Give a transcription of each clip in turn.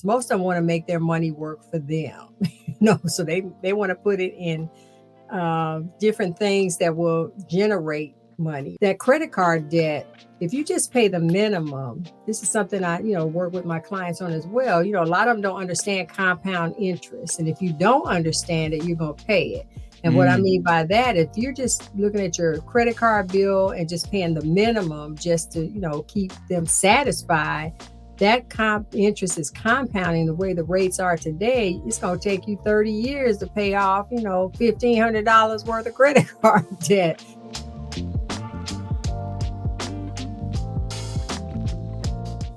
Most of them want to make their money work for them. So they want to put it in different things that will generate money. That credit card debt, if you just pay the minimum, this is something I, work with my clients on as well. A lot of them don't understand compound interest. And if you don't understand it, you're going to pay it. And what I mean by that, if you're just looking at your credit card bill and just paying the minimum just to, keep them satisfied, that interest is compounding the way the rates are today. It's going to take you 30 years to pay off, $1,500 worth of credit card debt.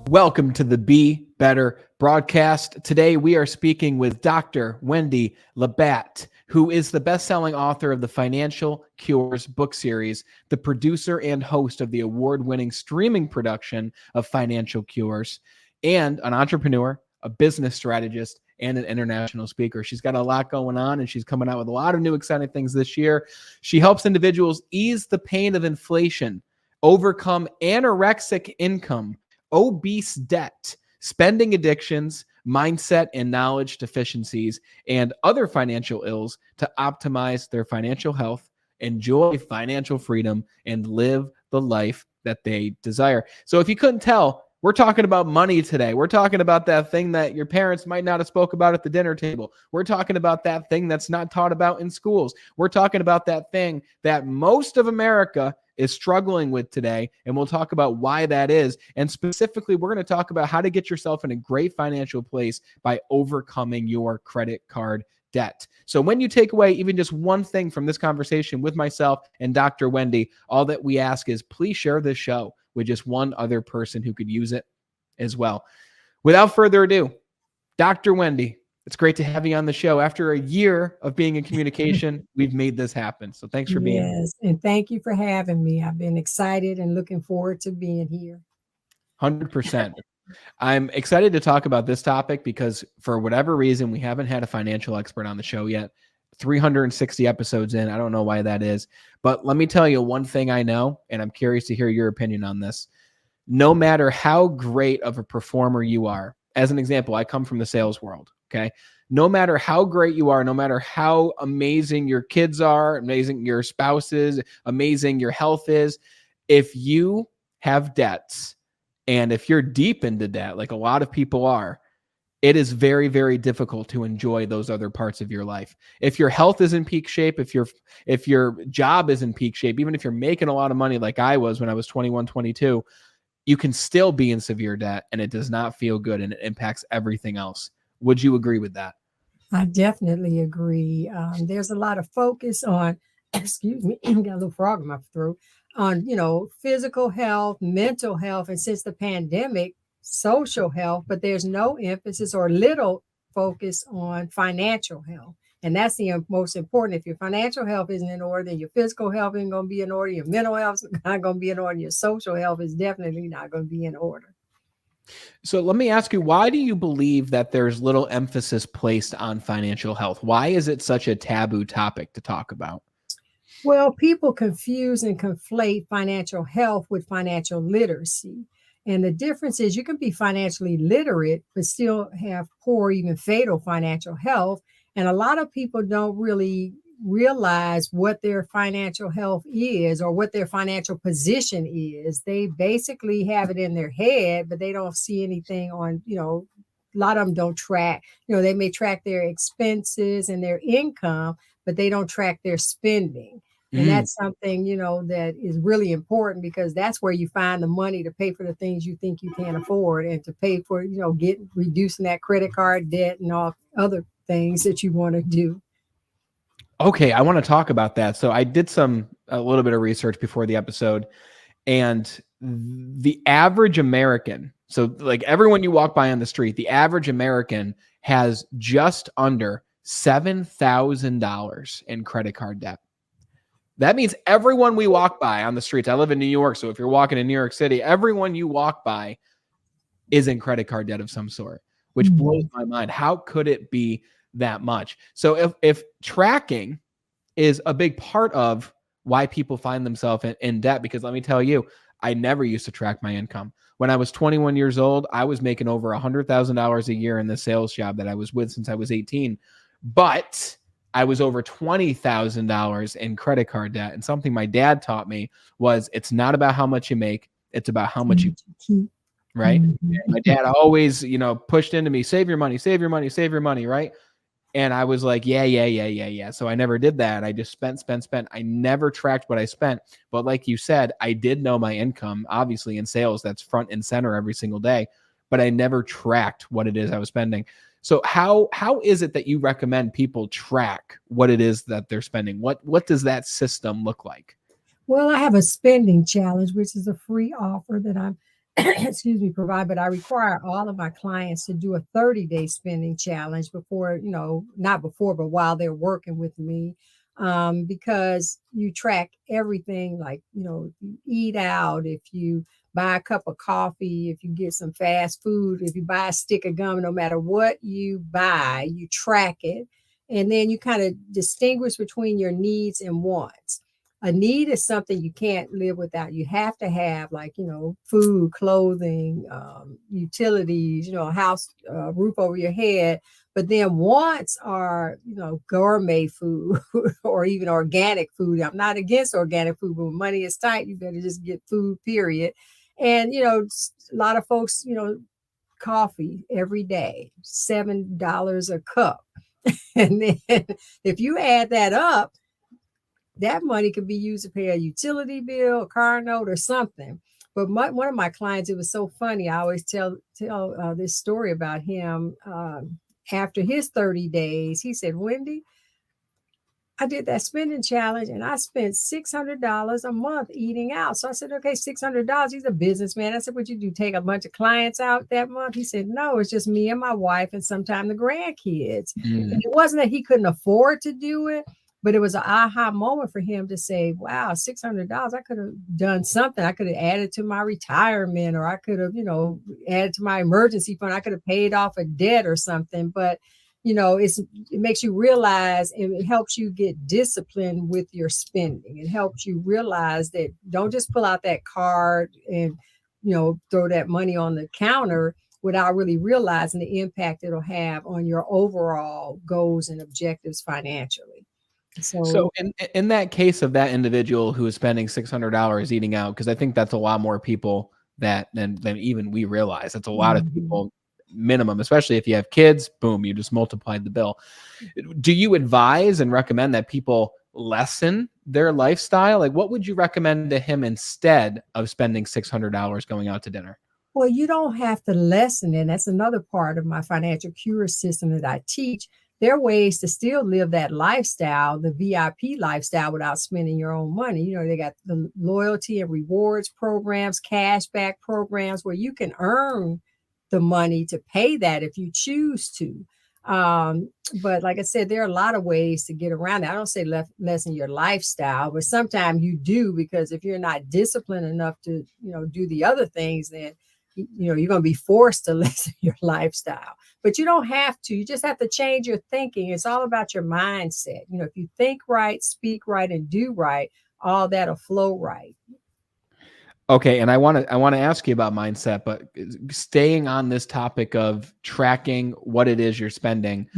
Welcome to the Be Better broadcast. Today we are speaking with Dr. Wendy Labat, who is the best-selling author of the Financial Cures book series, the producer and host of the award-winning streaming production of Financial Cures, and an entrepreneur, a business strategist, and an international speaker. She's got a lot going on, and she's coming out with a lot of new exciting things this year. She helps individuals ease the pain of inflation, overcome anorexic income, obese debt, spending addictions, mindset and knowledge deficiencies, and other financial ills to optimize their financial health, enjoy financial freedom, and live the life that they desire. So if you couldn't tell, we're talking about money today. We're talking about that thing that your parents might not have spoke about at the dinner table. We're talking about that thing that's not taught about in schools. We're talking about that thing that most of America is struggling with today, and we'll talk about why that is. And specifically, we're going to talk about how to get yourself in a great financial place by overcoming your credit card debt. So when you take away even just one thing from this conversation with myself and Dr. Wendy, all that we ask is please share this show with just one other person who could use it as well. Without further ado, Dr. Wendy, it's great to have you on the show. After a year of being in communication, we've made this happen. So thanks for being here. Yes, and thank you for having me. I've been excited and looking forward to being here. 100%. I'm excited to talk about this topic because for whatever reason, we haven't had a financial expert on the show yet. 360 episodes in. I don't know why that is. But let me tell you one thing I know, and I'm curious to hear your opinion on this. No matter how great of a performer you are, as an example, I come from the sales world, okay? No matter how great you are, no matter how amazing your kids are, amazing your spouse is, amazing your health is, if you have debts and if you're deep into debt, like a lot of people are, it is very, very difficult to enjoy those other parts of your life. If your health is in peak shape, if your job is in peak shape, even if you're making a lot of money like I was when I was 21, 22, you can still be in severe debt and it does not feel good and it impacts everything else. Would you agree with that? I definitely agree. There's a lot of focus on, excuse me, got a little frog in my throat, on, physical health, mental health, and since the pandemic, social health, but there's no emphasis or little focus on financial health. And that's the most important. If your financial health isn't in order, then your physical health isn't going to be in order. Your mental health is not going to be in order. Your social health is definitely not going to be in order. So let me ask you, why do you believe that there's little emphasis placed on financial health? Why is it such a taboo topic to talk about? Well, people confuse and conflate financial health with financial literacy. And the difference is you can be financially literate, but still have poor, even fatal financial health. And a lot of people don't really realize what their financial health is or what their financial position is. They basically have it in their head, but they don't see anything on, a lot of them don't track, they may track their expenses and their income, but they don't track their spending. And that's something, that is really important because that's where you find the money to pay for the things you think you can't afford and to pay for, reducing that credit card debt and all other things that you want to do. Okay, I want to talk about that. So I did a little bit of research before the episode, and the average American, so like everyone you walk by on the street, the average American has just under $7,000 in credit card debt. That means everyone we walk by on the streets, I live in New York, so if you're walking in New York City, everyone you walk by is in credit card debt of some sort, which blows my mind. How could it be that much? So if tracking is a big part of why people find themselves in debt, because let me tell you, I never used to track my income. When I was 21 years old, I was making over $100,000 a year in the sales job that I was with since I was 18. But I was over $20,000 in credit card debt. And something my dad taught me was it's not about how much you make, it's about how much you keep, right? Mhm. And my dad always, pushed into me, save your money, save your money, save your money, right? And I was like, yeah. So I never did that. I just spent. I never tracked what I spent. But like you said, I did know my income, obviously in sales, that's front and center every single day, but I never tracked what it is I was spending. So how is it that you recommend people track what it is that they're spending? What does that system look like? Well, I have a spending challenge, which is a free offer that I'm, provide, but I require all of my clients to do a 30-day spending challenge before, not before, but while they're working with me, because you track everything like, you eat out, if you buy a cup of coffee, if you get some fast food, if you buy a stick of gum, no matter what you buy, you track it. And then you kind of distinguish between your needs and wants. A need is something you can't live without. You have to have, like, food, clothing, utilities, a house, roof over your head. But then wants are, gourmet food or even organic food. I'm not against organic food, but when money is tight, you better just get food, period. And, a lot of folks, coffee every day, $7 a cup. And then if you add that up, that money could be used to pay a utility bill, a car note, or something. But one of my clients, it was so funny. I always tell this story about him. After his 30 days, he said, Wendy, I did that spending challenge and I spent $600 a month eating out. So I said, okay, $600. He's a businessman. I said, would you do? Take a bunch of clients out that month? He said, no, it's just me and my wife and sometimes the grandkids. And it wasn't that he couldn't afford to do it, but it was an aha moment for him to say, wow, $600, I could have done something. I could have added to my retirement, or I could have, added to my emergency fund. I could have paid off a debt or something. But it makes you realize, and it helps you get disciplined with your spending. It helps you realize that don't just pull out that card and, throw that money on the counter without really realizing the impact it'll have on your overall goals and objectives financially. So in that case of that individual who is spending $600 eating out, because I think that's a lot more people than even we realize. That's a lot of people minimum, especially if you have kids. Boom, you just multiplied the bill. Do you advise and recommend that people lessen their lifestyle? Like, what would you recommend to him instead of spending $600 going out to dinner? Well, you don't have to lessen it. That's another part of my financial cure system that I teach. There are ways to still live that lifestyle, the VIP lifestyle, without spending your own money. They got the loyalty and rewards programs, cashback programs where you can earn the money to pay that if you choose to. But like I said, there are a lot of ways to get around it. I don't say lessen your lifestyle, but sometimes you do, because if you're not disciplined enough to, do the other things, then you're going to be forced to lessen your lifestyle. But you don't have to. You just have to change your thinking. It's all about your mindset. If you think right, speak right, and do right, all that'll flow right. Okay, and I want to ask you about mindset, but staying on this topic of tracking what it is you're spending,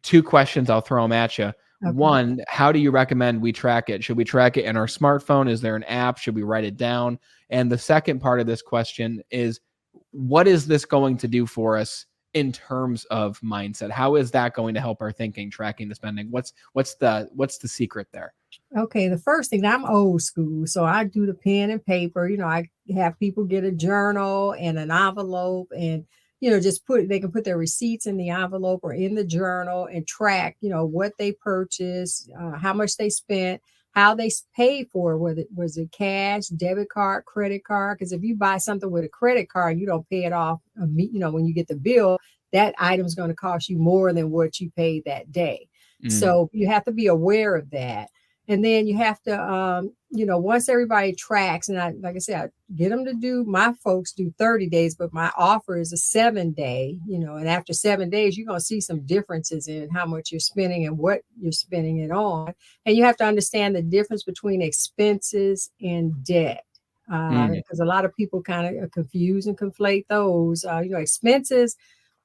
two questions, I'll throw them at you. Okay. One, how do you recommend we track it? Should we track it in our smartphone? Is there an app? Should we write it down? And the second part of this question is, what is this going to do for us in terms of mindset? How is that going to help our thinking, tracking the spending? What's the secret there? Okay, the first thing, I'm old school, so I do the pen and paper. I have people get a journal and an envelope, and they can put their receipts in the envelope or in the journal and track, what they purchased, how much they spent, how they paid for it, whether was it cash, debit card, credit card. Because if you buy something with a credit card, you don't pay it off, when you get the bill, that item is going to cost you more than what you paid that day. So you have to be aware of that. And then you have to, once everybody tracks, and like I said, I get them to my folks do 30 days, but my offer is a 7-day, and after 7 days, you're going to see some differences in how much you're spending and what you're spending it on. And you have to understand the difference between expenses and debt. Mm. because a lot of people kind of confuse and conflate those. Expenses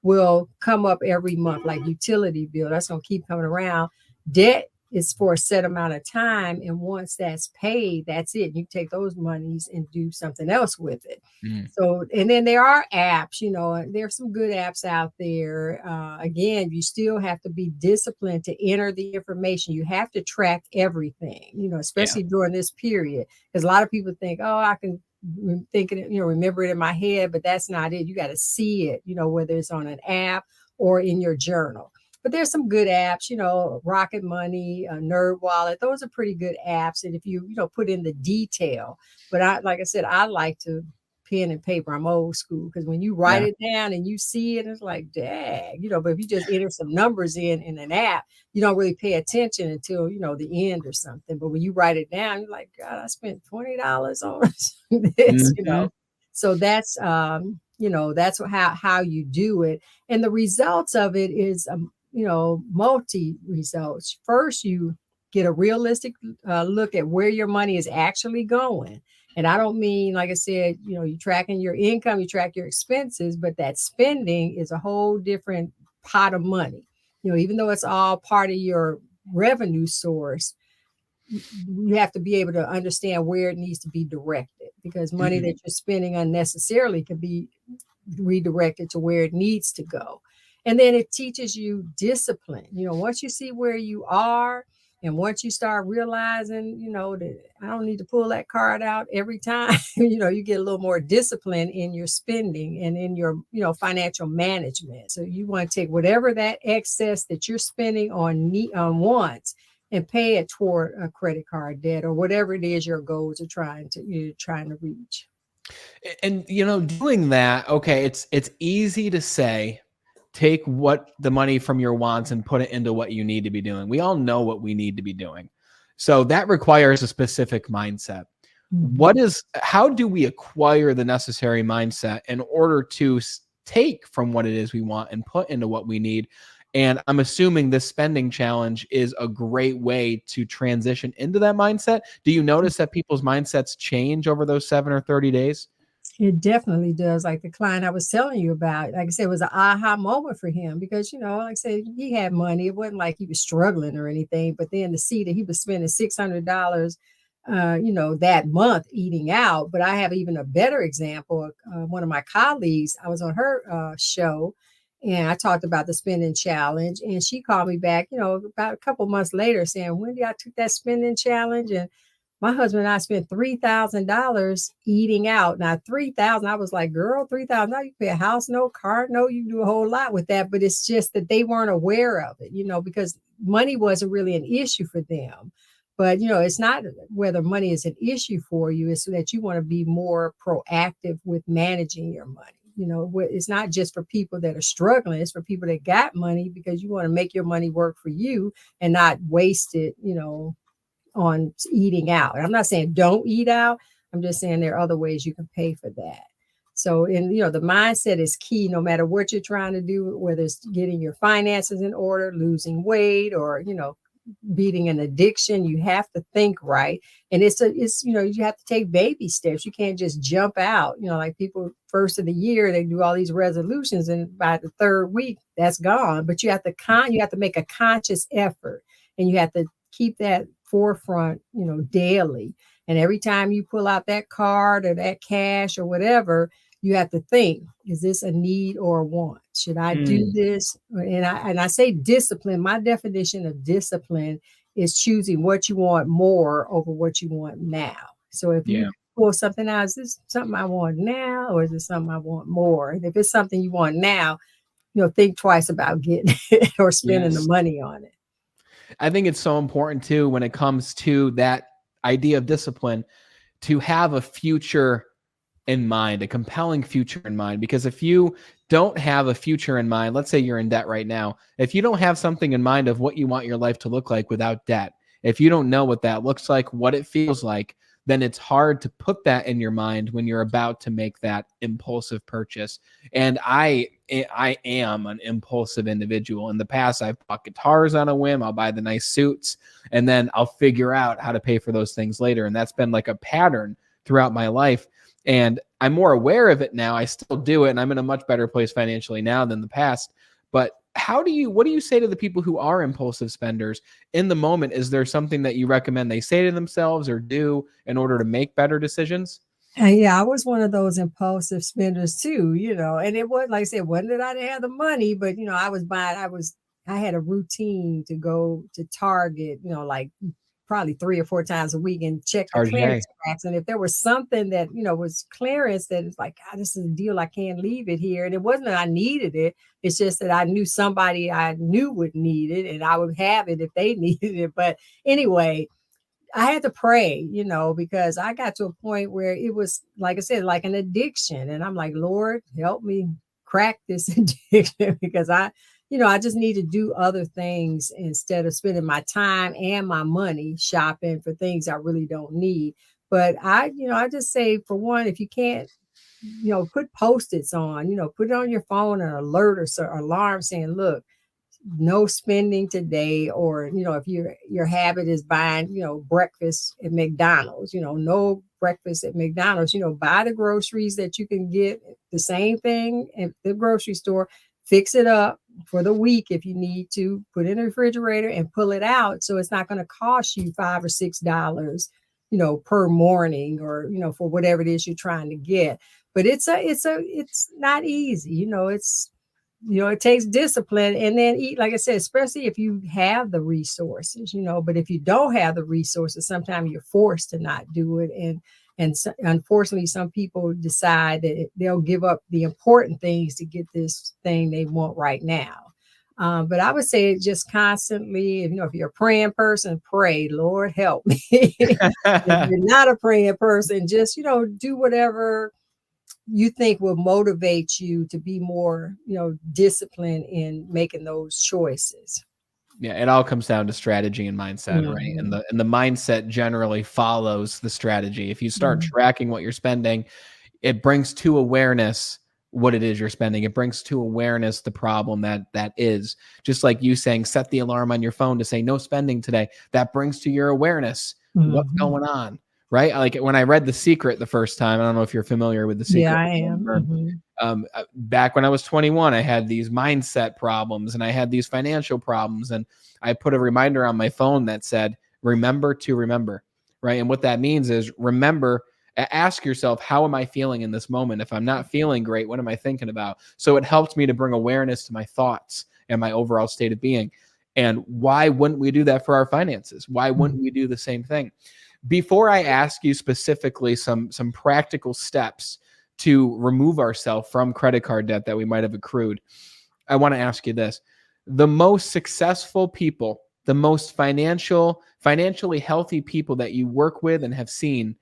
will come up every month, like utility bill. That's going to keep coming around. Debt is for a set amount of time. And once that's paid, that's it. You take those monies and do something else with it. Mm. So, and then there are apps, there's some good apps out there. Again, you still have to be disciplined to enter the information. You have to track everything, especially during this period, because a lot of people think, oh, I can think it, remember it in my head, but that's not it. You got to see it, whether it's on an app or in your journal. But there's some good apps, Rocket Money, Nerd Wallet. Those are pretty good apps. And if you, put in the detail, but like I said, I like to pen and paper. I'm old school, because when you write it down and you see it, it's like, dang, but if you just enter some numbers in an app, you don't really pay attention until, the end or something. But when you write it down, you're like, God, I spent $20 on this, So that's, that's how you do it. And the results of it is, multi results. First, you get a realistic look at where your money is actually going. And I don't mean, like I said, you're tracking your income, you track your expenses, but that spending is a whole different pot of money. Even though it's all part of your revenue source, you have to be able to understand where it needs to be directed, because money that you're spending unnecessarily can be redirected to where it needs to go. And then it teaches you discipline. Once you see where you are, and once you start realizing, that I don't need to pull that card out every time, you get a little more discipline in your spending and in your, financial management. So you want to take whatever that excess that you're spending on wants and pay it toward a credit card debt or whatever it is your goals are trying to reach. And doing that, okay, it's easy to say, take what the money from your wants and put it into what you need to be doing. We all know what we need to be doing. So that requires a specific mindset. How do we acquire the necessary mindset in order to take from what it is we want and put into what we need? And I'm assuming this spending challenge is a great way to transition into that mindset. Do you notice that people's mindsets change over those 7 or 30 days? It definitely does. Like the client I was telling you about, like I said, it was an aha moment for him, because, like I said, he had money. It wasn't like he was struggling or anything, but then to see that he was spending $600, that month eating out. But I have even a better example. One of my colleagues, I was on her show, and I talked about the spending challenge, and she called me back, about a couple months later saying, Wendy, I took that spending challenge, and my husband and I spent $3,000 eating out. Now, $3,000, I was like, girl, $3,000, you pay a house note, car note, you do a whole lot with that. But it's just that they weren't aware of it, because money wasn't really an issue for them. But, it's not whether money is an issue for you, it's that you want to be more proactive with managing your money. It's not just for people that are struggling, it's for people that got money, because you want to make your money work for you and not waste it, on eating out. And I'm not saying don't eat out. I'm just saying there are other ways you can pay for that. So, the mindset is key, no matter what you're trying to do, whether it's getting your finances in order, losing weight, or, beating an addiction. You have to think right. And it's you have to take baby steps. You can't just jump out, like people first of the year, they do all these resolutions, and by the third week that's gone. But you have to make a conscious effort, and you have to keep that forefront, daily. And every time you pull out that card or that cash or whatever, you have to think, is this a need or a want? Should I do this? And I say discipline. My definition of discipline is choosing what you want more over what you want now. So if you pull something out, is this something I want now, or is it something I want more? And if it's something you want now, think twice about getting it or spending the money on it. I think it's so important too, when it comes to that idea of discipline, to have a future in mind, a compelling future in mind. Because if you don't have a future in mind, let's say you're in debt right now, if you don't have something in mind of what you want your life to look like without debt, if you don't know what that looks like, what it feels like, then it's hard to put that in your mind when you're about to make that impulsive purchase. And I am an impulsive individual. In the past, I've bought guitars on a whim. I'll buy the nice suits, and then I'll figure out how to pay for those things later. And that's been like a pattern throughout my life. And I'm more aware of it now. I still do it, and I'm in a much better place financially now than the past. But what do you say to the people who are impulsive spenders in the moment? Is there something that you recommend they say to themselves or do in order to make better decisions? And yeah, I was one of those impulsive spenders too, and it was like I said, wasn't that I didn't have the money, but I had a routine to go to Target, like probably 3 or 4 times a week and check the Target. clearance racks. And if there was something that, was clearance that is like, God, this is a deal, I can't leave it here. And it wasn't that I needed it. It's just that I knew somebody I knew would need it and I would have it if they needed it. But anyway, I had to pray, because I got to a point where it was, like I said, like an addiction. And I'm like, Lord, help me crack this addiction because I just need to do other things instead of spending my time and my money shopping for things I really don't need. But I just say, for one, if you can't, put Post-its on, put it on your phone, an alert or alarm saying, look, no spending today, or if your habit is buying breakfast at McDonald's, no breakfast at McDonald's, buy the groceries that you can get the same thing at the grocery store, fix it up for the week if you need to, put it in the refrigerator and pull it out, so it's not going to cost you $5 or $6 per morning, or for whatever it is you're trying to get. But it's not easy. It takes discipline, and then like I said, especially if you have the resources, but if you don't have the resources, sometimes you're forced to not do it. And so, unfortunately, some people decide that they'll give up the important things to get this thing they want right now. But I would say just constantly, if you're a praying person, pray, Lord, help me. If you're not a praying person, just, do whatever you think will motivate you to be more, disciplined in making those choices. Yeah, it all comes down to strategy and mindset, right? And the mindset generally follows the strategy. If you start tracking what you're spending, it brings to awareness what it is you're spending. It brings to awareness the problem that is. Just like you saying, set the alarm on your phone to say no spending today. That brings to your awareness what's going on. Right? Like when I read The Secret the first time, I don't know if you're familiar with The Secret. Yeah, I am. Back when I was 21, I had these mindset problems and I had these financial problems. And I put a reminder on my phone that said, remember to remember. Right? And what that means is remember, ask yourself, how am I feeling in this moment? If I'm not feeling great, what am I thinking about? So it helps me to bring awareness to my thoughts and my overall state of being. And why wouldn't we do that for our finances? Why wouldn't we do the same thing? Before I ask you specifically some practical steps to remove ourselves from credit card debt that we might have accrued, I want to ask you this. The most successful people, the most financially healthy people that you work with and have seen,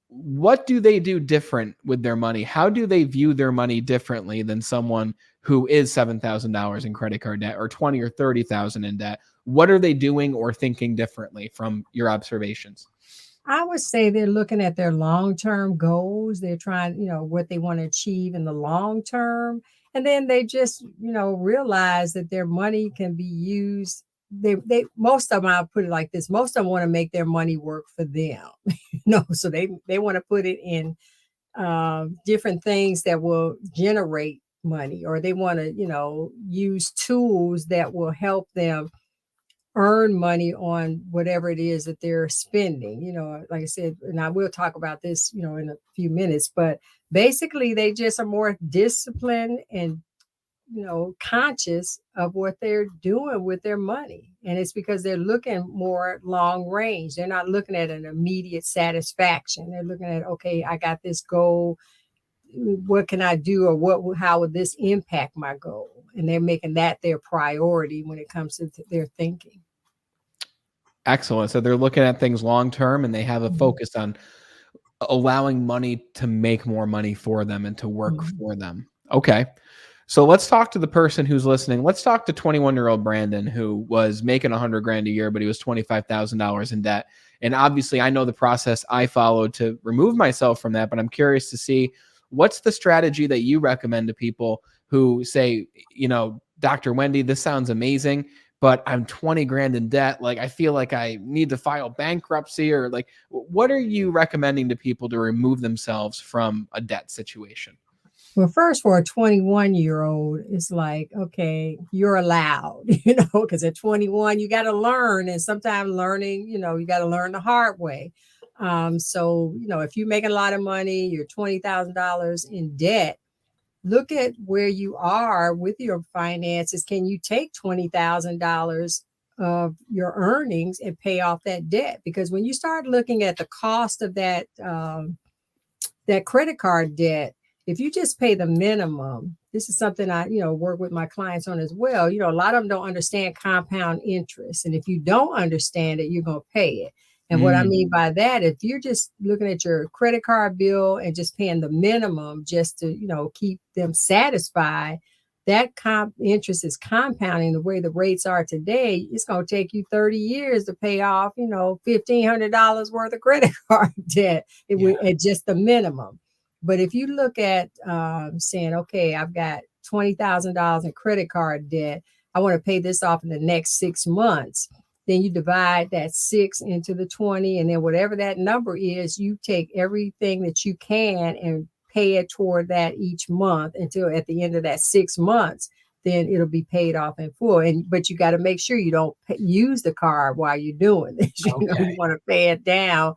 what do they do different with their money? How do they view their money differently than someone who is $7,000 in credit card debt or 20 or 30,000 in debt? What are they doing or thinking differently from your observations? I would say they're looking at their long-term goals. They're trying, what they want to achieve in the long term. And then they just, realize that their money can be used. Most of them, I'll put it like this, most of them want to make their money work for them. So they want to put it in different things that will generate money, or they want to, use tools that will help them earn money on whatever it is that they're spending. Like I said, and I will talk about this, in a few minutes, but basically they just are more disciplined and, conscious of what they're doing with their money. And it's because they're looking more long range. They're not looking at an immediate satisfaction. They're looking at, okay, I got this goal. What can I do, or how would this impact my goal? And they're making that their priority when it comes to their thinking. Excellent. So they're looking at things long term and they have a focus on allowing money to make more money for them and to work for them. Okay. So let's talk to the person who's listening. Let's talk to 21-year-old Brandon, who was making $100,000 a year, but he was $25,000 in debt. And obviously I know the process I followed to remove myself from that, but I'm curious to see what's the strategy that you recommend to people who say, Dr. Wendy, this sounds amazing, but I'm 20 grand in debt. Like, I feel like I need to file bankruptcy, or like, what are you recommending to people to remove themselves from a debt situation? Well, first, for a 21-year-old, it's like, okay, you're allowed, because at 21, you got to learn. And sometimes learning, you got to learn the hard way. So, if you're making a lot of money, you're $20,000 in debt, look at where you are with your finances. Can you take $20,000 of your earnings and pay off that debt? Because when you start looking at the cost of that credit card debt, if you just pay the minimum, this is something I, work with my clients on as well. A lot of them don't understand compound interest. And if you don't understand it, you're going to pay it. And what I mean by that, if you're just looking at your credit card bill and just paying the minimum just to, keep them satisfied, that interest is compounding the way the rates are today. It's going to take you 30 years to pay off, $1,500 worth of credit card debt at just the minimum. But if you look at saying, okay, I've got $20,000 in credit card debt, I want to pay this off in the next 6 months. Then you divide that 6 into the 20, and then whatever that number is, you take everything that you can and pay it toward that each month until at the end of that 6 months, then it'll be paid off in full. But you got to make sure you don't use the card while you're doing this. You want to pay it down.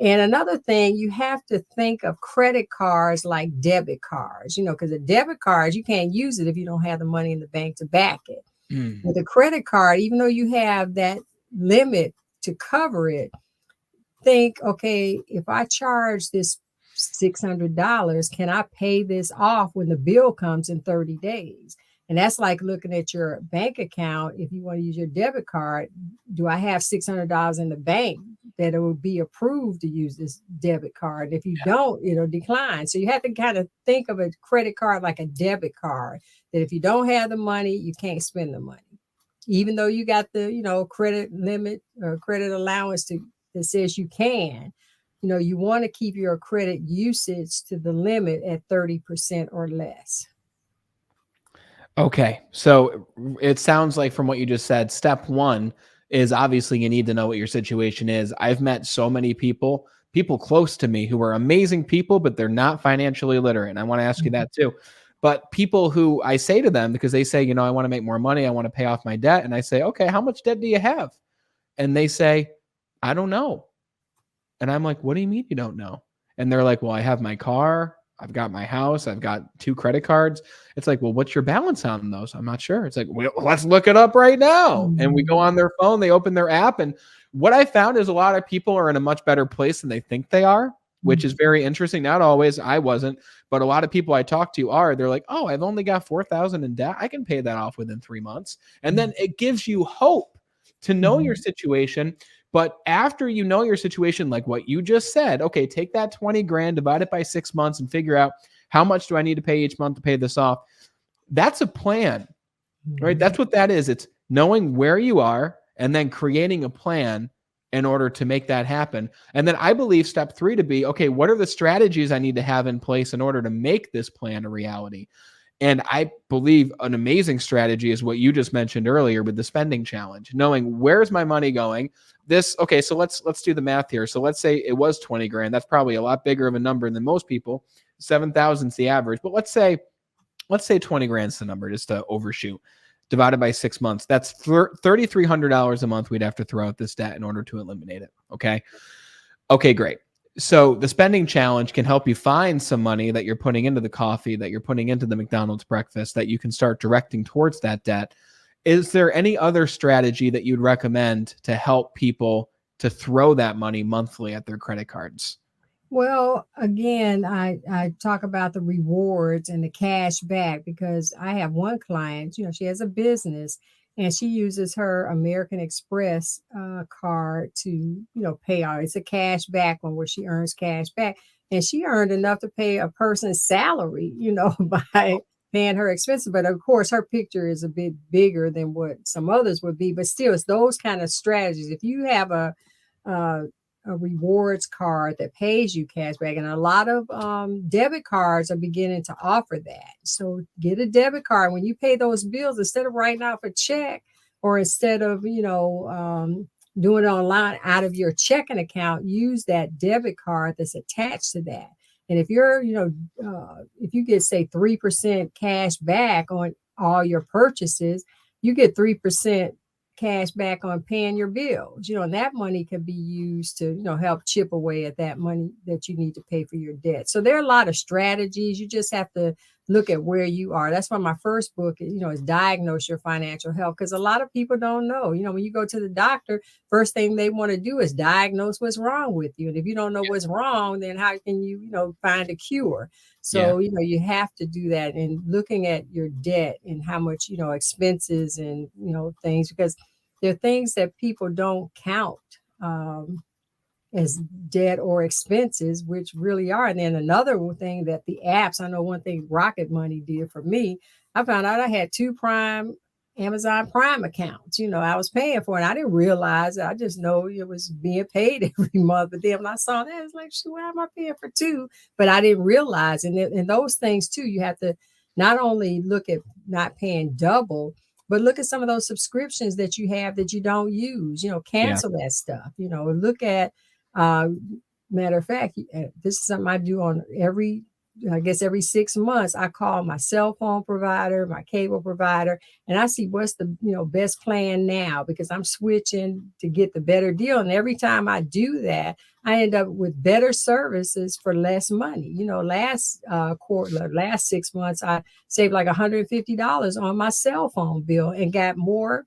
And another thing, you have to think of credit cards like debit cards, because a debit card, you can't use it if you don't have the money in the bank to back it. With a credit card, even though you have that limit to cover it, think, okay, if I charge this $600, can I pay this off when the bill comes in 30 days? And that's like looking at your bank account. If you want to use your debit card, do I have $600 in the bank that it will be approved to use this debit card? If you don't, it'll decline. So you have to kind of think of a credit card like a debit card, that if you don't have the money, you can't spend the money. Even though you got the, credit limit or credit allowance that says you can, you want to keep your credit usage to the limit at 30% or less. Okay. So it sounds like from what you just said, step one is obviously you need to know what your situation is. I've met so many people close to me who are amazing people, but they're not financially literate. And I want to ask you that too. But people who I say to them, because they say, I want to make more money, I want to pay off my debt. And I say, okay, how much debt do you have? And they say, I don't know. And I'm like, what do you mean you don't know? And they're like, well, I have my car, I've got my house, I've got 2 credit cards. It's like, well, what's your balance on those? I'm not sure. It's like, well, let's look it up right now. And we go on their phone, they open their app. And what I found is a lot of people are in a much better place than they think they are, which is very interesting. Not always, I wasn't, but a lot of people I talk to are, they're like, oh, I've only got $4,000 in debt. I can pay that off within 3 months. And then it gives you hope to know your situation. But after you know your situation, like what you just said, okay, take that 20 grand, divide it by 6 months and figure out how much do I need to pay each month to pay this off. That's a plan, right? That's what that is. It's knowing where you are and then creating a plan in order to make that happen. And then I believe step 3 to be, okay, what are the strategies I need to have in place in order to make this plan a reality? And I believe an amazing strategy is what you just mentioned earlier with the spending challenge, knowing where's my money going. Okay, so let's do the math here. So let's say it was 20 grand. That's probably a lot bigger of a number than most people. 7,000 is the average, but let's say 20 grand is the number, just to overshoot. Divided by 6 months, that's $3,300 a month we'd have to throw out this debt in order to eliminate it. Okay, great. So the spending challenge can help you find some money that you're putting into the coffee, that you're putting into the McDonald's breakfast, that you can start directing towards that debt. Is there any other strategy that you'd recommend to help people to throw that money monthly at their credit cards? Well, again, I talk about the rewards and the cash back, because I have one client, she has a business and she uses her American Express card to, pay out. It's a cash back one where she earns cash back. And she earned enough to pay a person's salary, by paying her expenses. But of course, her picture is a bit bigger than what some others would be. But still, it's those kind of strategies. If you have a rewards card that pays you cash back, and a lot of debit cards are beginning to offer that. So get a debit card. When you pay those bills, instead of writing off a check, or instead of, doing it online out of your checking account, use that debit card that's attached to that. And if you're, if you get, say, 3% cash back on all your purchases, you get 3% cash back on paying your bills, and that money can be used to, help chip away at that money that you need to pay for your debt. So there are a lot of strategies. You just have to look at where you are. That's why my first book, is Diagnose Your Financial Health, because a lot of people don't know. When you go to the doctor, first thing they want to do is diagnose what's wrong with you. And if you don't know what's wrong, then how can you, find a cure? So, you have to do that, and looking at your debt and how much, expenses and, things, because there are things that people don't count as debt or expenses, which really are. And then another thing that the apps, I know one thing Rocket Money did for me, I found out I had 2 Amazon Prime accounts. I was paying for it. I didn't realize it. I just know it was being paid every month. But then when I saw that, it's like, shoot, why am I paying for 2? But I didn't realize. And those things too, you have to not only look at not paying double, but look at some of those subscriptions that you have that you don't use, cancel that stuff, look at, matter of fact, this is something I do on every 6 months. I call my cell phone provider, my cable provider, and I see what's the best plan now, because I'm switching to get the better deal. And every time I do that, I end up with better services for less money. Last 6 months, I saved like $150 on my cell phone bill and got more,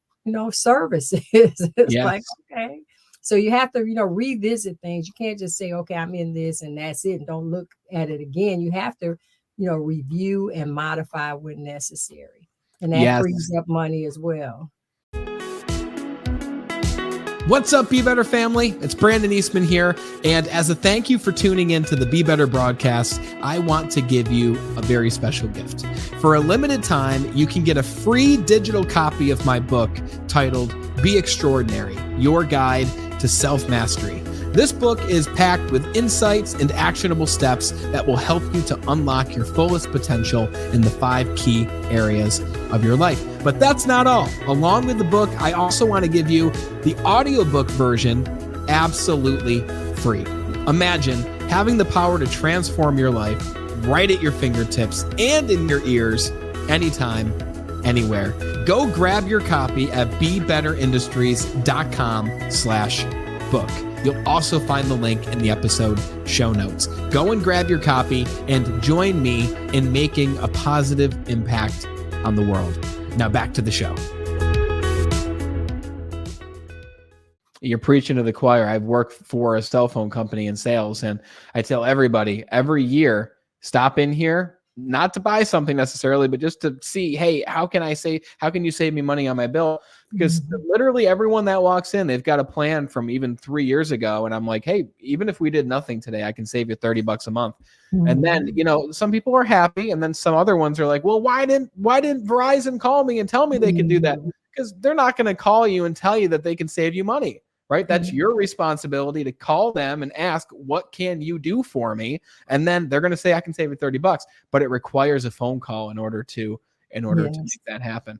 services. It's like, okay. So you have to, revisit things. You can't just say, okay, I'm in this and that's it, and don't look at it again. You have to, review and modify when necessary. And that frees up money as well. What's up, Be Better family? It's Brandon Eastman here. And as a thank you for tuning in to the Be Better broadcast, I want to give you a very special gift. For a limited time, you can get a free digital copy of my book titled Be Extraordinary, Your Guide to Self-Mastery. This book is packed with insights and actionable steps that will help you to unlock your fullest potential in the 5 key areas of your life. But that's not all. Along with the book, I also want to give you the audiobook version absolutely free. Imagine having the power to transform your life right at your fingertips and in your ears anytime, anywhere. Go grab your copy at bebetterindustries.com/book. You'll also find the link in the episode show notes. Go and grab your copy and join me in making a positive impact on the world. Now back to the show. You're preaching to the choir. I've worked for a cell phone company in sales, and I tell everybody every year, stop in here, not to buy something necessarily, but just to see, hey, how can you save me money on my bill? Because literally everyone that walks in, they've got a plan from even 3 years ago. And I'm like, hey, even if we did nothing today, I can save you $30 a month. And then, some people are happy. And then some other ones are like, well, why didn't Verizon call me and tell me they can do that? Because they're not going to call you and tell you that they can save you money. Right? That's your responsibility to call them and ask, what can you do for me? And then they're going to say, I can save you $30, but it requires a phone call in order to make that happen.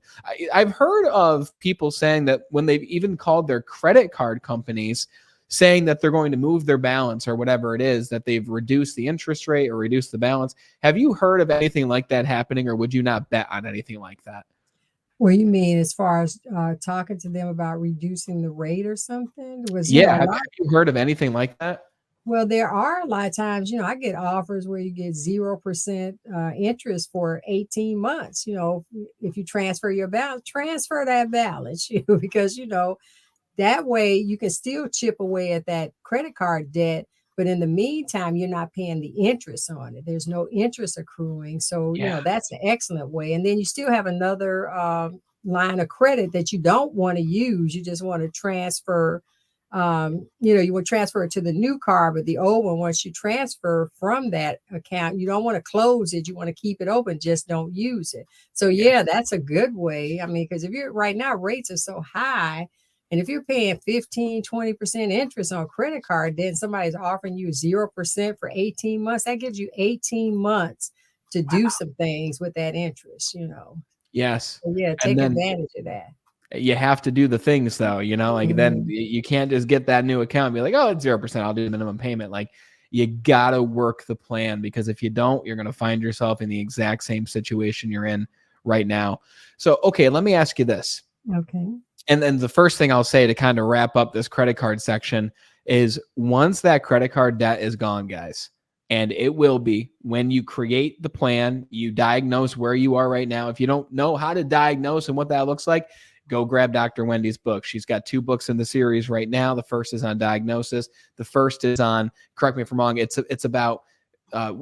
I've heard of people saying that when they've even called their credit card companies saying that they're going to move their balance or whatever it is, that they've reduced the interest rate or reduced the balance. Have you heard of anything like that happening, or would you not bet on anything like that? What do you mean, as far as talking to them about reducing the rate or something? Have you heard of anything like that? Well, there are a lot of times, I get offers where you get 0% interest for 18 months. If you transfer your balance, transfer that balance, because, that way you can still chip away at that credit card debt. But in the meantime, you're not paying the interest on it. There's no interest accruing. So, that's an excellent way. And then you still have another line of credit that you don't want to use. You just want to transfer, you would transfer it to the new card, but the old one, once you transfer from that account, you don't want to close it. You want to keep it open, just don't use it. So, that's a good way. I mean, because if you're right now, rates are so high. And if you're paying 15, 20% interest on credit card, then somebody's offering you 0% for 18 months. That gives you 18 months to do some things with that interest, Yes. So, take advantage of that. You have to do the things though, like then you can't just get that new account and be like, oh, it's 0%. I'll do the minimum payment. Like you got to work the plan, because if you don't, you're going to find yourself in the exact same situation you're in right now. So, okay, let me ask you this. Okay. And then the first thing I'll say to kind of wrap up this credit card section is, once that credit card debt is gone, guys, and it will be, when you create the plan, you diagnose where you are right now. If you don't know how to diagnose and what that looks like, go grab Dr. Wendy's book. She's got 2 books in the series right now. The first is on diagnosis. The first is on, correct me if I'm wrong, it's about,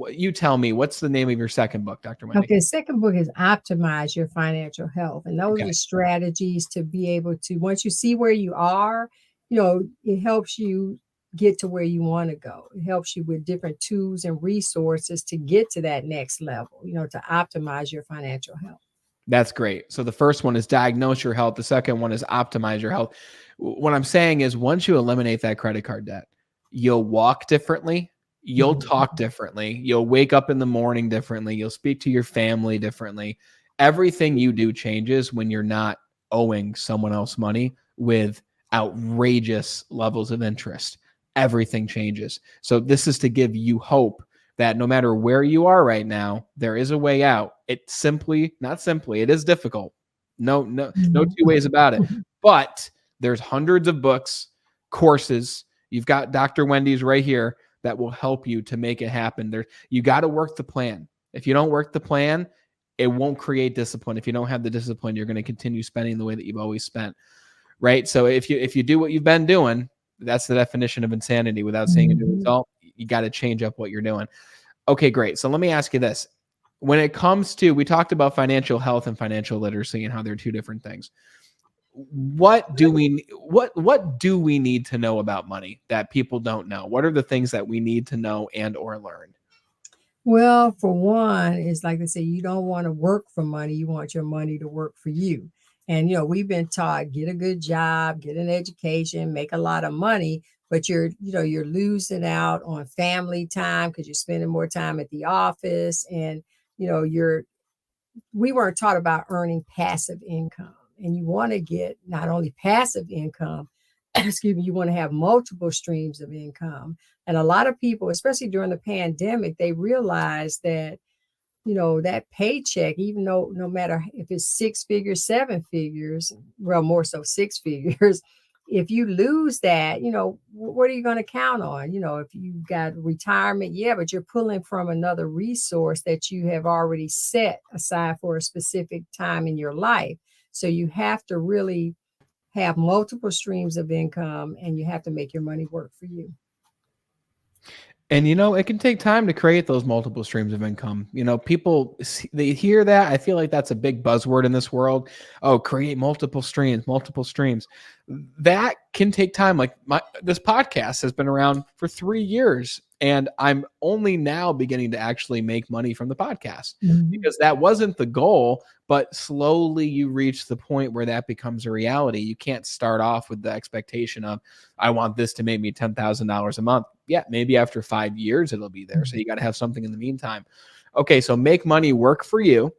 you tell me, what's the name of your second book, Dr. Wendy? Okay, second book is Optimize Your Financial Health. And those Okay. are strategies to be able to, once you see where you are, it helps you get to where you want to go. It helps you with different tools and resources to get to that next level, to optimize your financial health. That's great. So the first one is Diagnose Your Health. The second one is Optimize Your Health. What I'm saying is, once you eliminate that credit card debt, you'll walk differently. You'll talk differently. You'll wake up in the morning differently. You'll speak to your family differently. Everything you do changes when you're not owing someone else money with outrageous levels of interest. Everything changes. So this is to give you hope that no matter where you are right now, there is a way out. It is difficult. No 2 ways about it. But there's hundreds of books, courses. You've got Dr. Wendy's right here that will help you to make it happen. You got to work the plan. If you don't work the plan, it won't create discipline. If you don't have the discipline, you're going to continue spending the way that you've always spent. Right? So if you do what you've been doing, that's the definition of insanity. Without seeing a new result, you got to change up what you're doing. Okay, great. So let me ask you this. When it comes to, we talked about financial health and financial literacy and how they're 2 different things. What do we need to know about money that people don't know? What are the things that we need to know and or learn? Well, for one, it's like they say, you don't want to work for money. You want your money to work for you. And, we've been taught, get a good job, get an education, make a lot of money, but you're losing out on family time because you're spending more time at the office. And, we weren't taught about earning passive income. And you want to get not only passive income, excuse me, you want to have multiple streams of income. And a lot of people, especially during the pandemic, they realized that, that paycheck, even though no matter if it's 6 figures, 7 figures, well, more so 6 figures, if you lose that, what are you going to count on? If you've got retirement, yeah, but you're pulling from another resource that you have already set aside for a specific time in your life. So you have to really have multiple streams of income, and you have to make your money work for you. And, it can take time to create those multiple streams of income. People, they hear that. I feel like that's a big buzzword in this world. Oh, create multiple streams. That can take time. Like this podcast has been around for 3 years, and I'm only now beginning to actually make money from the podcast because that wasn't the goal. But slowly you reach the point where that becomes a reality. You can't start off with the expectation of, I want this to make me $10,000 a month. Yeah, maybe after 5 years it'll be there. So you got to have something in the meantime. Okay, so make money work for you.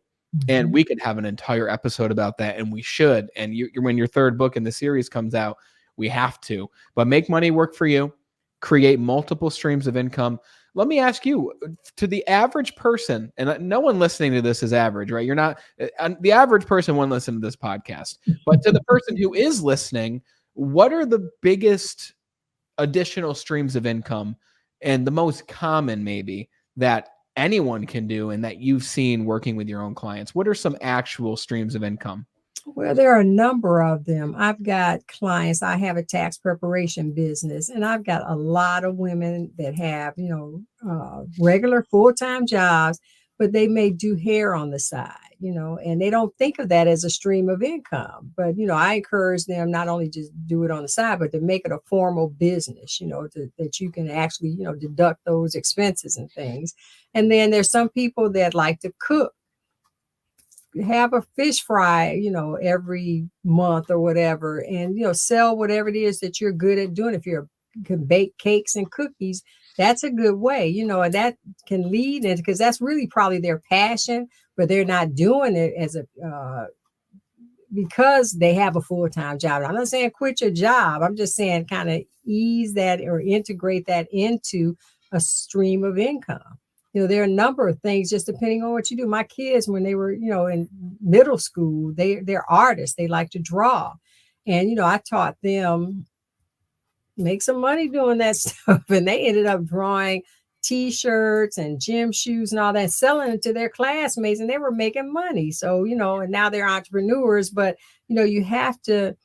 And we could have an entire episode about that, and we should. And when your 3rd book in the series comes out, we have to. But make money work for you. Create multiple streams of income. Let me ask you, to the average person, and no one listening to this is average, right? You're not the average person wouldn't listen to this podcast, but to the person who is listening, what are the biggest additional streams of income and the most common maybe that anyone can do and that you've seen working with your own clients? What are some actual streams of income? Well, there are a number of them. I've got clients, I have a tax preparation business, and I've got a lot of women that have, regular full-time jobs, but they may do hair on the side, and they don't think of that as a stream of income. But, I encourage them not only just do it on the side, but to make it a formal business, that you can actually, deduct those expenses and things. And then there's some people that like to cook. Have a fish fry, every month or whatever, and, sell whatever it is that you're good at doing. If you can bake cakes and cookies, that's a good way, and that can lead into, because that's really probably their passion, but they're not doing it as a, because they have a full-time job. I'm not saying quit your job. I'm just saying kind of ease that or integrate that into a stream of income. There are a number of things just depending on what you do. My kids, when they were, in middle school, they're artists. They like to draw. And, I taught them make some money doing that stuff. And they ended up drawing T-shirts and gym shoes and all that, selling it to their classmates, and they were making money. So, and now they're entrepreneurs, but, you have to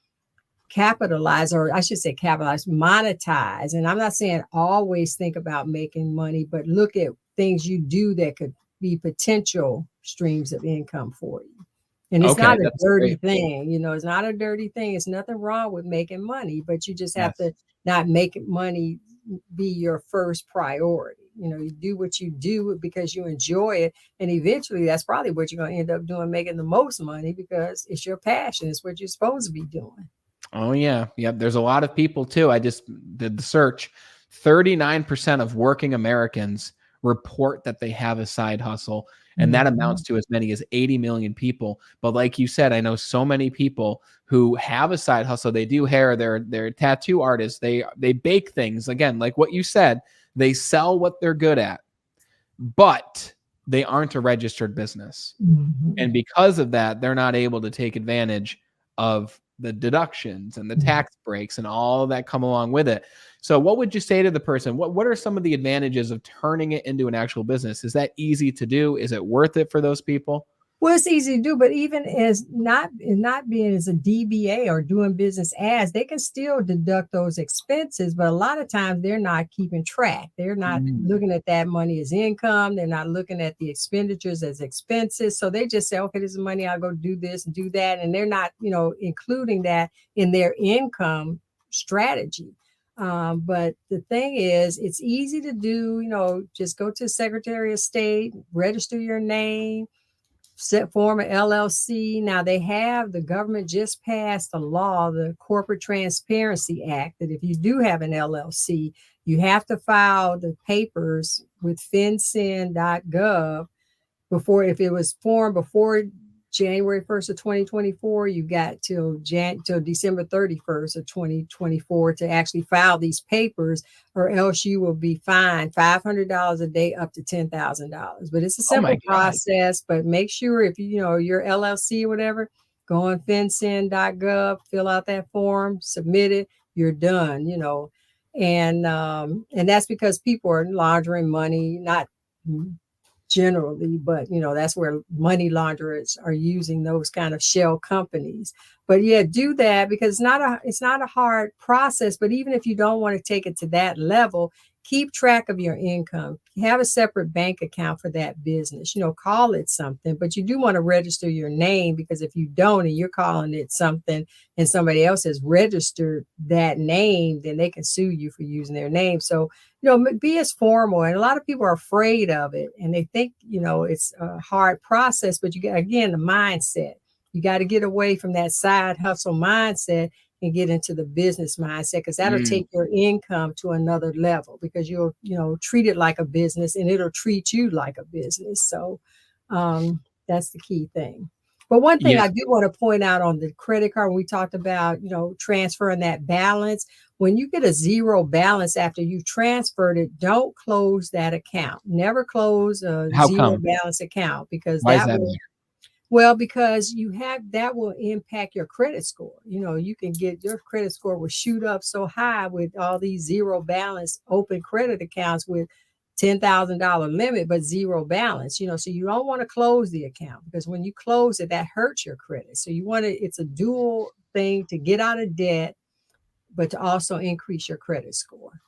capitalize, or I should say capitalize, monetize. And I'm not saying always think about making money, but look at things you do that could be potential streams of income for you. And it's not a dirty thing, it's not a dirty thing. It's nothing wrong with making money, but you just have to not make money be your first priority. You do what you do because you enjoy it. And eventually that's probably what you're going to end up doing, making the most money, because it's your passion. It's what you're supposed to be doing. Oh, yeah. Yep. There's a lot of people too. I just did the search. 39% of working Americans report that they have a side hustle. And that amounts to as many as 80 million people. But like you said, I know so many people who have a side hustle. They do hair, they're tattoo artists. They bake things. Again, like what you said, they sell what they're good at, but they aren't a registered business. And because of that, they're not able to take advantage of the deductions and the tax breaks and all that come along with it. So what would you say to the person? What are some of the advantages of turning it into an actual business? Is that easy to do? Is it worth it for those people? Well, it's easy to do, but even as not being as a DBA or doing business as, they can still deduct those expenses. But a lot of times they're not keeping track. They're not looking at that money as income. They're not looking at the expenditures as expenses. So they just say, okay, this is money. I'll go do this and do that. And they're not, including that in their income strategy. But the thing is, it's easy to do, just go to the Secretary of State, register your name, form an LLC. Now the government just passed a law, the Corporate Transparency Act, that if you do have an LLC, you have to file the papers with fincen.gov if it was formed before January 1st of 2024, you got till December 31st of 2024 to actually file these papers, or else you will be fined $500 a day up to $10,000. But it's a simple process. But make sure if your LLC or whatever, go on fincen.gov, fill out that form, submit it, you're done. And that's because people are laundering money, not generally, but that's where money launderers are using those kind of shell companies. But yeah, do that, because it's not a hard process. But even if you don't want to take it to that level, keep track of your income. Have a separate bank account for that business. Call it something, but you do want to register your name, because if you don't and you're calling it something and somebody else has registered that name, then they can sue you for using their name. So, be as formal. And a lot of people are afraid of it, and they think, it's a hard process, but you get, again, the mindset. You got to get away from that side hustle mindset and get into the business mindset, because that'll take your income to another level, because you'll, treat it like a business and it'll treat you like a business. So that's the key thing. But one thing I do want to point out on the credit card, when we talked about, transferring that balance, when you get a zero balance after you transferred it, don't close that account. Never close a zero balance account, because because that will impact your credit score. You can get your credit score will shoot up so high with all these zero balance open credit accounts with $10,000 limit, but zero balance, so you don't want to close the account, because when you close it, that hurts your credit. So it's a dual thing to get out of debt, but to also increase your credit score.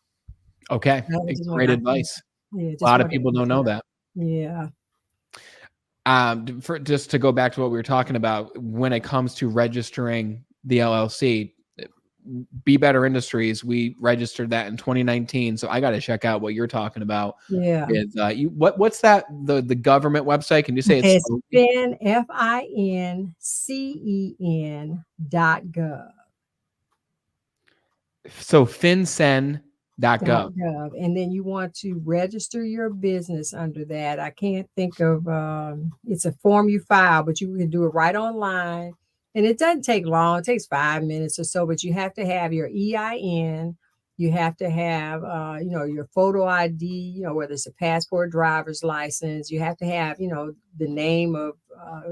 Okay. Great advice. A lot of people don't know that. Yeah. Just to go back to what we were talking about, when it comes to registering the LLC, Be Better Industries, we registered that in 2019. So I got to check out what you're talking about. Yeah. What's that? The government website? Can you say it's fincen.gov. So fincen.gov. And then you want to register your business under that. I can't think of, it's a form you file, but you can do it right online. And it doesn't take long. It takes 5 minutes or so, but you have to have your EIN. You have to have, your photo ID, whether it's a passport, driver's license. You have to have, the name of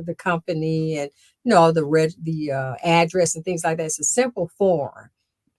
the company and, the address and things like that. It's a simple form.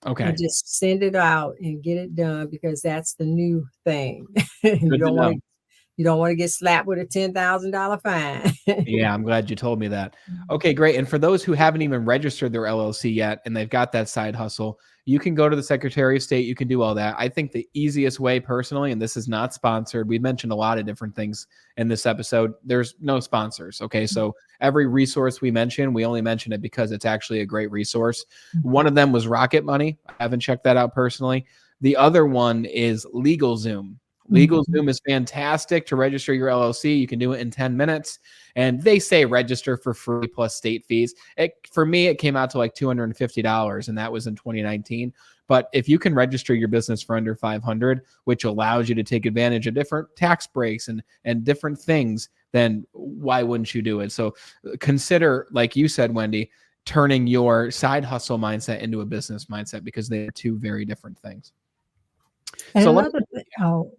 Okay. And just send it out and get it done, because that's the new thing. You don't want to get slapped with a $10,000 fine. Yeah, I'm glad you told me that. Okay, great. And for those who haven't even registered their LLC yet and they've got that side hustle, you can go to the Secretary of State. You can do all that. I think the easiest way personally, and this is not sponsored, we mentioned a lot of different things in this episode. There's no sponsors. Okay. So every resource we mention, we only mention it because it's actually a great resource. One of them was Rocket Money. I haven't checked that out personally. The other one is LegalZoom. LegalZoom is fantastic to register your LLC. You can do it in 10 minutes. And they say register for free plus state fees. For me, it came out to like $250, and that was in 2019. But if you can register your business for under $500, which allows you to take advantage of different tax breaks and different things, then why wouldn't you do it? So consider, like you said, Wendy, turning your side hustle mindset into a business mindset, because they are two very different things. And So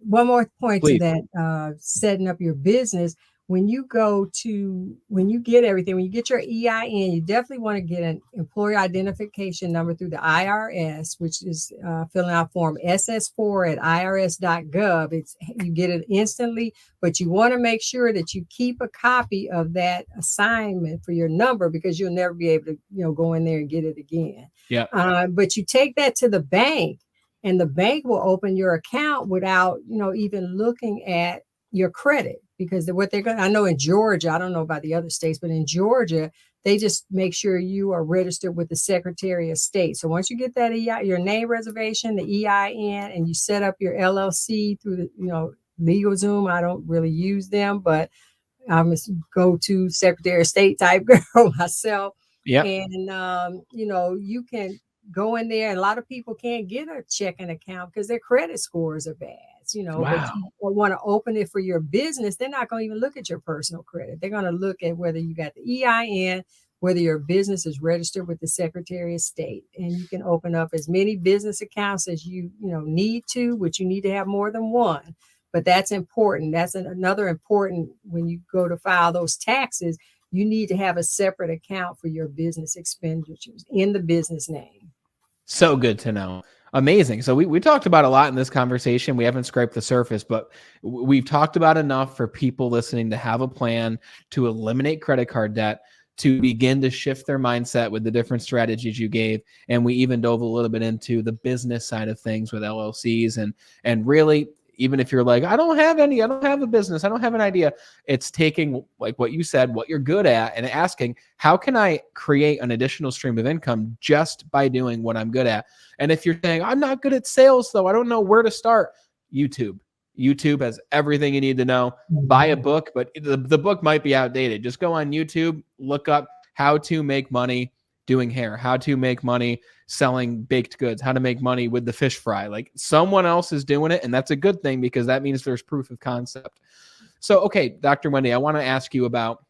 one more point please. to that, setting up your business. When you get everything, when you get your EIN, you definitely want to get an employer identification number through the IRS, which is filling out form SS4 at irs.gov. You get it instantly, but you want to make sure that you keep a copy of that assignment for your number, because you'll never be able to, go in there and get it again. Yeah. But you take that to the bank, and the bank will open your account without, even looking at your credit, because what they're going, I know in Georgia, I don't know about the other states, but in Georgia, they just make sure you are registered with the Secretary of State. So once you get that your name reservation, the EIN, and you set up your LLC through the, LegalZoom, I don't really use them, but I'm a go-to Secretary of State type girl myself. Yeah. And, you can go in there, and a lot of people can't get a checking account because their credit scores are bad, Wow. But you want to open it for your business. They're not going to even look at your personal credit. They're going to look at whether you got the EIN, whether your business is registered with the Secretary of State. And you can open up as many business accounts as you need to, which you need to have more than one. But that's important. That's another important, when you go to file those taxes, you need to have a separate account for your business expenditures in the business name. So good to know. Amazing. So we talked about a lot in this conversation. We haven't scraped the surface, but we've talked about enough for people listening to have a plan to eliminate credit card debt, to begin to shift their mindset with the different strategies you gave. And we even dove a little bit into the business side of things with LLCs and really, even if you're like, I don't have a business, I don't have an idea. It's taking, like what you said, what you're good at, and asking, how can I create an additional stream of income just by doing what I'm good at? And if you're saying, I'm not good at sales though, I don't know where to start, YouTube has everything you need to know. Buy a book, but the book might be outdated. Just go on YouTube, look up how to make money doing hair, how to make money selling baked goods, how to make money with the fish fry. Like, someone else is doing it, and that's a good thing, because that means there's proof of concept. So, okay, Dr. Wendy, I want to ask you about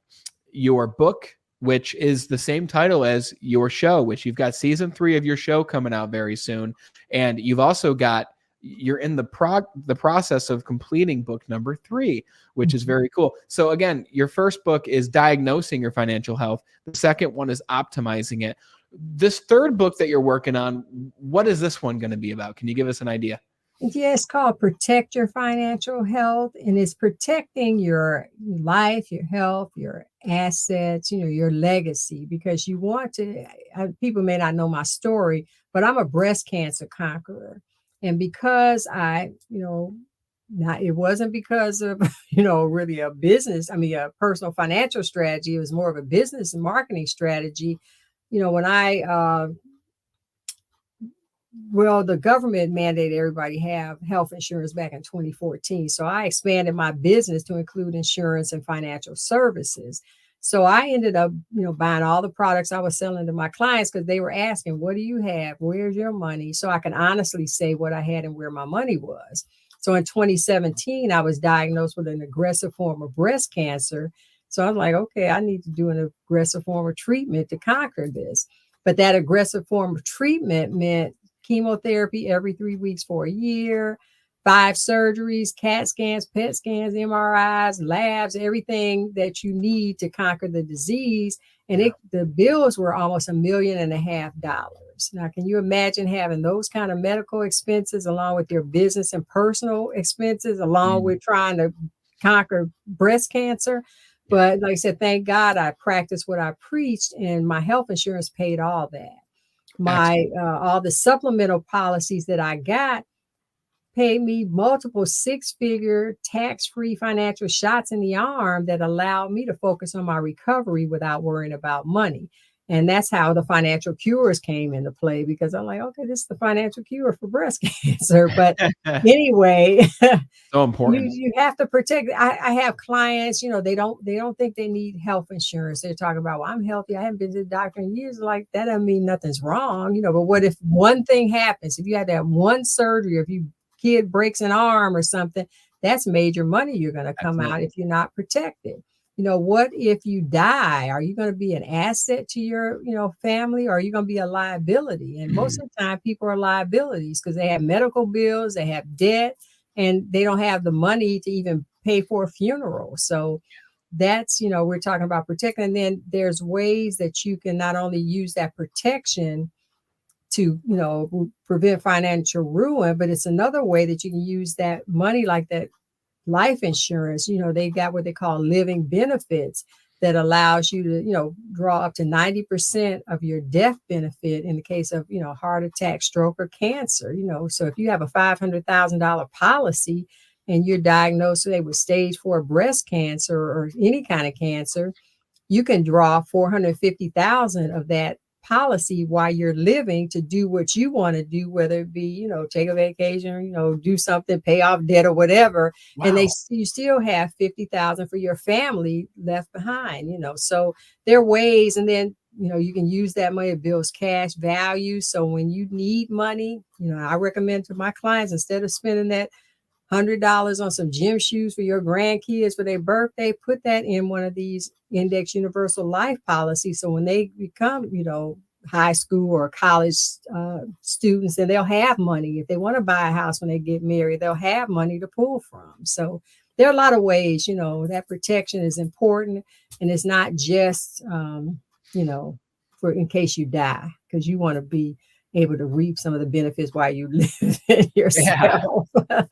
your book, which is the same title as your show, which you've got season 3 of your show coming out very soon. And you've also you're in the process of completing book number 3, which is very cool. So again, your first book is Diagnosing Your Financial Health. The second one is Optimizing It. This third book that you're working on, what is this one going to be about? Can you give us an idea? Yeah, it's called Protect Your Financial Health, and it's protecting your life, your health, your assets, your legacy, because you want to, people may not know my story, but I'm a breast cancer conqueror. And because it wasn't because of, really a personal financial strategy. It was more of a business and marketing strategy. When the government mandated everybody have health insurance back in 2014. So I expanded my business to include insurance and financial services. So I ended up, buying all the products I was selling to my clients, because they were asking, what do you have? Where's your money? So I can honestly say what I had and where my money was. So in 2017, I was diagnosed with an aggressive form of breast cancer. So I was like, okay, I need to do an aggressive form of treatment to conquer this. But that aggressive form of treatment meant chemotherapy every 3 weeks for a year, 5 surgeries, CAT scans, PET scans, MRIs, labs, everything that you need to conquer the disease. And the bills were almost $1.5 million. Now, can you imagine having those kind of medical expenses along with your business and personal expenses, along with trying to conquer breast cancer? But like I said, thank God I practiced what I preached, and my health insurance paid all that. My all the supplemental policies that I got paid me multiple six-figure tax-free financial shots in the arm that allowed me to focus on my recovery without worrying about money. And that's how the financial cures came into play, because I'm like, okay, this is the financial cure for breast cancer. But anyway, So important. you have to protect. I have clients, they don't think they need health insurance. They're talking about, well, I'm healthy, I haven't been to the doctor in years. Like, that doesn't mean nothing's wrong, but what if one thing happens? If you had to have one surgery, if you kid breaks an arm or something, that's major money you're going to come out if you're not protected. What if you die? Are you going to be an asset to your, family, or are you going to be a liability? And most of the time people are liabilities because they have medical bills, they have debt, and they don't have the money to even pay for a funeral. So that's, we're talking about protecting. And then there's ways that you can not only use that protection to, prevent financial ruin, but it's another way that you can use that money, like that life insurance. They've got what they call living benefits that allows you to, draw up to 90% of your death benefit in the case of, heart attack, stroke, or cancer. So if you have a $500,000 policy and you're diagnosed, say, with stage 4 breast cancer or any kind of cancer, you can draw 450,000 of that policy while you're living to do what you want to do, whether it be, take a vacation, do something, pay off debt or whatever. Wow. And you still have 50,000 for your family left behind, so there are ways. And then, you can use that money to build cash value. So when you need money, I recommend to my clients, instead of spending that $100 on some gym shoes for your grandkids for their birthday, put that in one of these index universal life policies. So when they become, high school or college students, then they'll have money. If they want to buy a house when they get married, they'll have money to pull from. So there are a lot of ways, that protection is important. And it's not just, for in case you die, because you want to be able to reap some of the benefits while you live yourself. Yeah.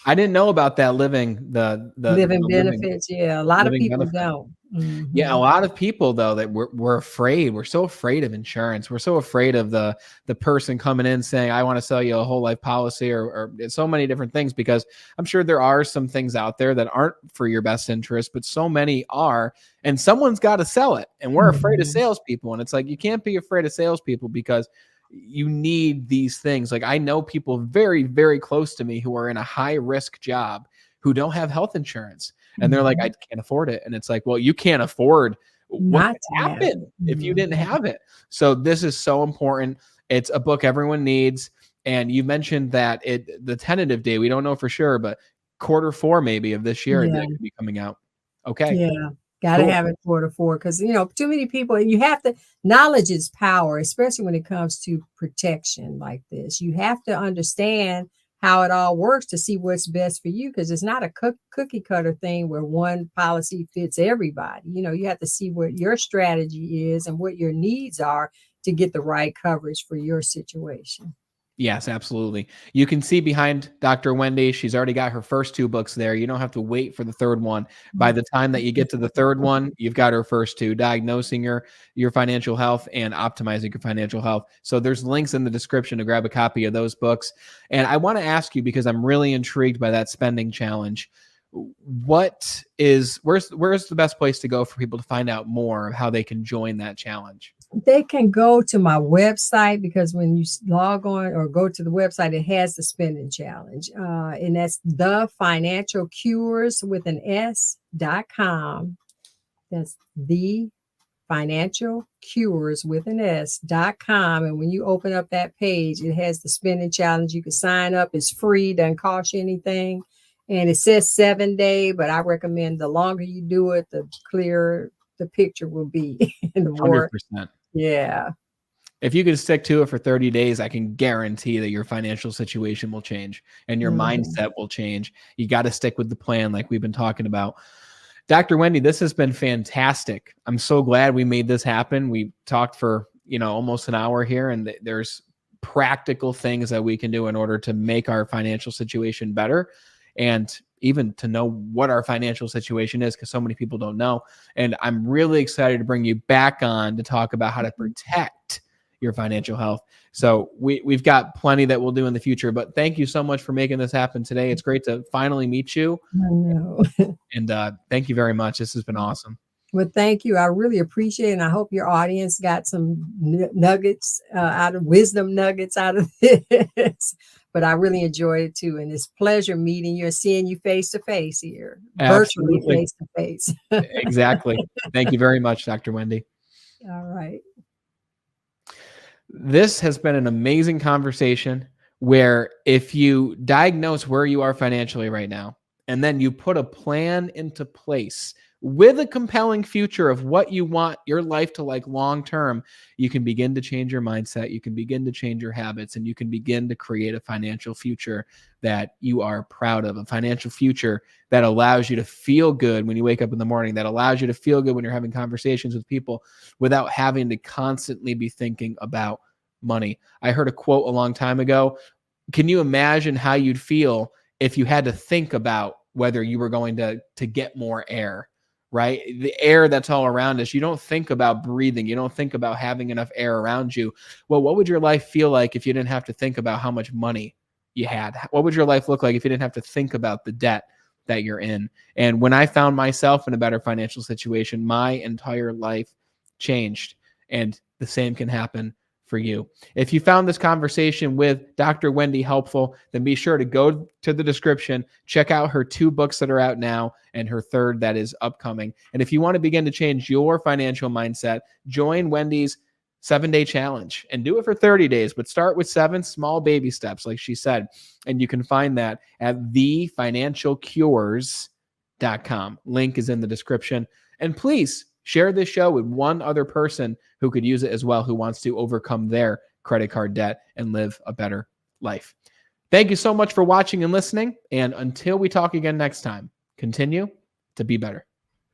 I didn't know about that living benefits. Yeah, a lot of people benefit. don't. Mm-hmm. Yeah, a lot of people though that we're afraid. We're so afraid of insurance. We're so afraid of the person coming in saying, "I want to sell you a whole life policy," or so many different things. Because I'm sure there are some things out there that aren't for your best interest, but so many are, and someone's got to sell it. And we're afraid of salespeople, and it's like you can't be afraid of salespeople because you need these things. Like, I know people very, very close to me who are in a high risk job who don't have health insurance, and they're like, I can't afford it. And it's like, well, you can't afford what would happen if you didn't have it. So this is so important. It's a book everyone needs. And you mentioned that the tentative day, we don't know for sure, but Q4 maybe of this year that could be coming out. Okay. Yeah. Got to have it Q4 because, too many people, and you have to, knowledge is power, especially when it comes to protection like this. You have to understand how it all works to see what's best for you, because it's not a cookie cutter thing where one policy fits everybody. You have to see what your strategy is and what your needs are to get the right coverage for your situation. Yes, absolutely. You can see behind Dr. Wendy, she's already got her first 2 books there. You don't have to wait for the third one. By the time that you get to the third one, you've got her first 2, Diagnosing your financial health and Optimizing your financial health. So there's links in the description to grab a copy of those books. And I want to ask you, because I'm really intrigued by that spending challenge, where's the best place to go for people to find out more of how they can join that challenge? They can go to my website, because when you log on or go to the website, it has the spending challenge. And that's thefinancialcures.com. That's thefinancialcures.com. And when you open up that page, it has the spending challenge. You can sign up. It's free, doesn't cost you anything. And it says 7-day, but I recommend the longer you do it, the clearer the picture will be. And the more, 100%. yeah. If you could stick to it for 30 days, I can guarantee that your financial situation will change and your Mhm. mindset will change. You got to stick with the plan like we've been talking about. Dr. Wendy, this has been fantastic. I'm so glad we made this happen. We talked for, almost an hour here, and there's practical things that we can do in order to make our financial situation better, and even to know what our financial situation is, because so many people don't know. And I'm really excited to bring you back on to talk about how to protect your financial health. So we've got plenty that we'll do in the future, but thank you so much for making this happen today. It's great to finally meet you. I know. And thank you very much. This has been awesome. Well, thank you. I really appreciate it. And I hope your audience got some nuggets wisdom nuggets out of this. But I really enjoyed it too. And it's a pleasure meeting you and seeing you face to face here, virtually Absolutely. face to face. Exactly. Thank you very much, Dr. Wendy. All right. This has been an amazing conversation where if you diagnose where you are financially right now, and then you put a plan into place with a compelling future of what you want your life to like long term, you can begin to change your mindset, you can begin to change your habits, and you can begin to create a financial future that you are proud of, a financial future that allows you to feel good when you wake up in the morning, that allows you to feel good when you're having conversations with people without having to constantly be thinking about money. I heard a quote a long time ago. Can you imagine how you'd feel if you had to think about whether you were going to get more air, right? The air that's all around us. You don't think about breathing. You don't think about having enough air around you. Well, what would your life feel like if you didn't have to think about how much money you had? What would your life look like if you didn't have to think about the debt that you're in? And when I found myself in a better financial situation, my entire life changed. And the same can happen for you. If you found this conversation with Dr. Wendy helpful, then be sure to go to the description, check out her 2 books that are out now and her 3rd that is upcoming. And if you want to begin to change your financial mindset, join Wendy's 7-day challenge and do it for 30 days, but start with 7 small baby steps, like she said. And you can find that at thefinancialcures.com. Link is in the description. And please share this show with one other person who could use it as well, who wants to overcome their credit card debt and live a better life. Thank you so much for watching and listening. And until we talk again next time, continue to be better.